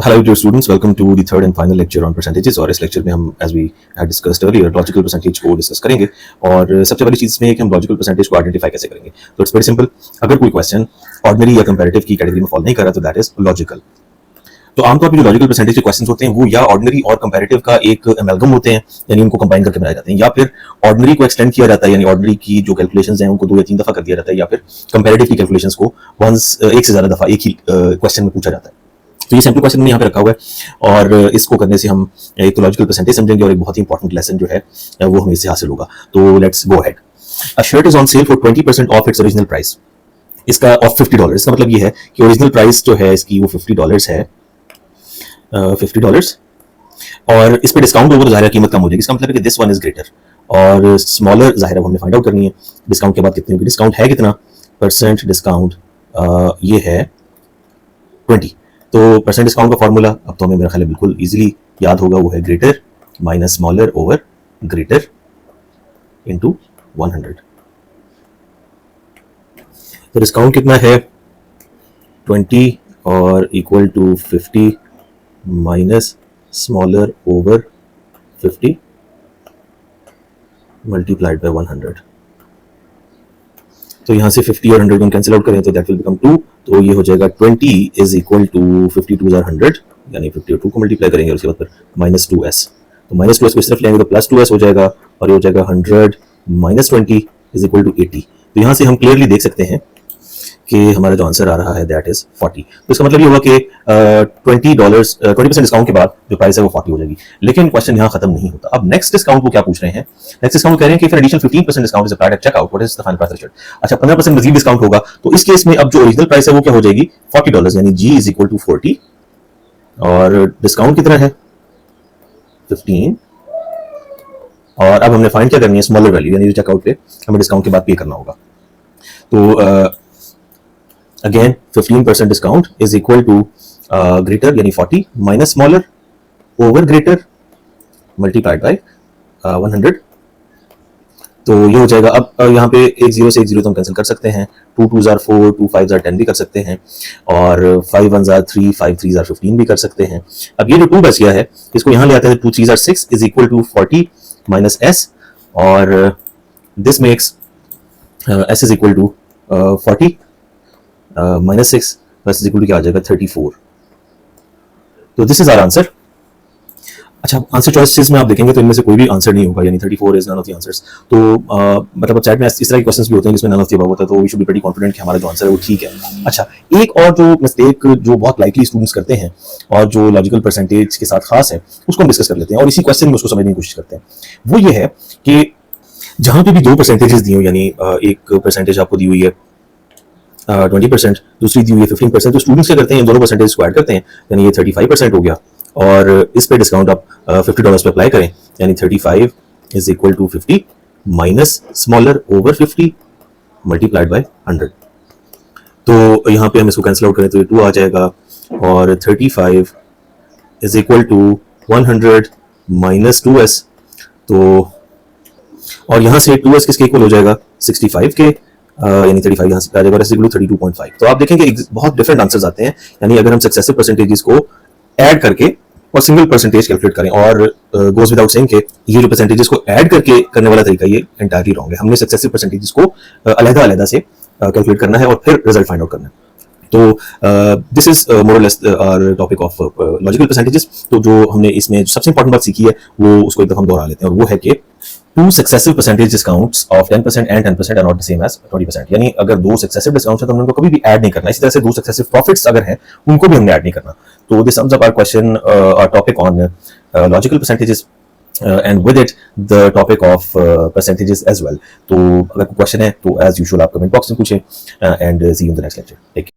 Hello dear students, welcome to the third and final lecture on percentages। और इस lecture में हम as we had discussed earlier logical percentage को discuss करेंगे और सबसे पहली चीज़ में है कि हम लॉजिकल परसेंटेज को आइडेंटिफाई कैसे करेंगे। तो इट्स वेरी सिंपल, अगर कोई क्वेश्चन ऑर्डिनरी या कंपैरेटिव की कैटेगरी में फॉल नहीं कर रहा तो दैट इज लॉजिकल। तो आमतौर पर जो लॉजिकल परसेंटेज के क्वेश्चन होते हैं वो या ऑर्डिनरी और कंपैरेटिव का एक एमलगम होते हैं, यानी उनको कंबाइन करके बनाए जाते हैं, या फिर ऑर्डिनरी को एक्सटेंड किया जाता है, यानी ऑर्डिनरी की जो कैलकुलेशंस हैं उनको 2 या 3 दफा कर दिया जाता है, या फिर कंपैरेटिव की कैलकुलेशंस को वंस एक से ज्यादा दफा एक ही क्वेश्चन में पूछा जाता है। तो ये सैंपल क्वेश्चन मैंने यहाँ पे रखा हुआ है और इसको करने से हम एक तो लॉजिकल परसेंटेज समझेंगे और एक बहुत ही इंपॉर्टेंट लेसन जो है वो हमें इससे हासिल होगा। तो let's go ahead. A shirt is on sale for 20% of its original price. इसका ऑफ $50। इसका मतलब ये है कि ओरिजिनल प्राइस जो है इसकी वो $50 है, $50, और इस पे डिस्काउंट होगा तो जाहिर कीमत कम हो जाएगी। इसका मतलब है कि दिस वन इज ग्रेटर और स्मॉलर जाहिर हमने फाइंड आउट करनी है डिस्काउंट के बाद कितनी होगी। डिस्काउंट है कितना परसेंट, डिस्काउंट ये है 20। तो परसेंट डिस्काउंट का फॉर्मूला अब तो हमें मेरा ख्याल है बिल्कुल इजीली याद होगा, वो है greater minus smaller over greater into 100। तो डिस्काउंट कितना है 20 और equal to 50 minus smaller over 50 multiplied by 100। तो यहाँ से 50 और 100 को कैंसिल आउट करें तो दैट विल बिकम 2। तो ये हो जाएगा 20 इज इक्वल टू 50 2 100, यानी 50 और 2 को मल्टीप्लाई करेंगे और उसके बाद फिर माइनस 2s। तो माइनस 2s को इस तरफ लेंगे तो प्लस 2s हो जाएगा और ये हो जाएगा 100 माइनस 20 इज इक्वल टू 80। तो यहाँ से हम क्लियरली देख सकते हैं कि हमारा जो आंसर आ रहा है दैट इज 40। तो इसका मतलब ये होगा कि $20 डिस्काउंट के बाद जो प्राइस है वो 40 हो जाएगी। लेकिन क्वेश्चन यहाँ खत्म नहीं होता। अब नेक्स्ट डिस्काउंट वो क्या पूछ रहे हैं, नेक्स्ट डिस्काउंट कह रहे हैं कि additional 15% discount is applied at checkout, what is the final price? अच्छा, 15% मजीद डिस्काउंट होगा तो इस केस में अब जो ओरिजिनल प्राइस है वो क्या हो जाएगी $40, यानी G इज इक्वल टू 40 और डिस्काउंट कितना है 15। और अब हमने फाइंड क्या करनी है स्मॉलर वैल्यू, यानी चेकआउट पे हमें डिस्काउंट के बाद पे करना होगा। तो again 15% discount is equal to greater यानी 40 minus smaller over greater multiplied by 100। तो ये हो जाएगा। अब यहाँ पे एक 0 से एक 0 तो हम कैंसिल कर सकते हैं, 2 2s are 4, 2 5s are 10 भी कर सकते हैं और 5 1s are 3, 5 3s are 15 भी कर सकते हैं। अब ये जो 2 बच गया है इसको यहाँ ले आते हैं, 2 3s are 6 is equal to 40 minus s और this makes s is equal to 40 minus 6 plus is equal to क्या आ जाएगा 34। तो दिस इज आवर आंसर। अच्छा, आंसर चॉइसेस में आप देखेंगे तो इनमें से कोई भी आंसर नहीं होगा, यानी 34 is none of the answers. तो मतलब चैट में इस तरह के क्वेश्चंस भी होते हैं जिसमें नन ऑफ द अबव होता है, तो we should be pretty confident कि हमारा जो आंसर है वो ठीक है। अच्छा, एक और जो मिस्टेक जो बहुत लाइकली स्टूडेंट्स करते हैं और जो लॉजिकल परसेंटेज के साथ खास है उसको हम डिस्कस कर लेते हैं और इसी क्वेश्चन में उसको समझने की कोशिश करते हैं। वो ये है कि जहां पे भी दो परसेंटेजेस दी हो, यानी एक परसेंटेज आपको दी हुई है 20%, दूसरी दी हुई है 15%, तो स्टूडेंट्स क्या करते हैं इन दोनों परसेंटेज को ऐड करते हैं, यानी ये 35% हो गया और इस पे डिस्काउंट आप $50 पे अप्लाई करें, यानी 35 is equal to 50 minus smaller over 50 multiplied by 100। तो यहाँ पे हम इसको कैंसिल आउट करें तो ये 2 आ जाएगा और 35 is equal to 100 minus 2s। तो और यहाँ से 2s किसके इक्वल हो जाएगा 65 के, यानी 35 यहाँ से आ जाएगा 32.5। तो आप देखेंगे बहुत डिफरेंट आंसर्स आते हैं, यानी अगर हम सक्सेसिव परसेंटेजेस को ऐड करके और सिंगल परसेंटेज कैलकुलेट करें, और गोज विदाउट सेइंग के ये जो परसेंटेजेस को ऐड करके करने वाला तरीका ये एंटायरली रॉन्ग है। हमने सक्सेसिव परसेंटेजेस को अलग-अलग से कैलकुलेट करना है और फिर रिजल्ट फाइंड आउट करना है। तो this is more or less our topic of logical percentages. तो जो हमने इसमें सबसे इंपॉर्टेंट बात सीखी है वो उसको एक दफा हम दोहरा लेते हैं, और वो है कि two successive percentage discounts of 10% and 10% are not the same as 20%। यानी अगर दो सक्सेसिव डिस्काउंट्स हैं तो हमने उनको कभी भी ऐड नहीं करना। इसी तरह से दो सक्सेसिव प्रॉफिट्स अगर हैं उनको भी हमने ऐड नहीं करना। तो this sums up our question, our topic on logical percentages and with it the topic of percentages as well। तो अगर कोई क्वेश्चन है तो as usual आप कमेंट बॉक्स में पूछें and see you in the next lecture।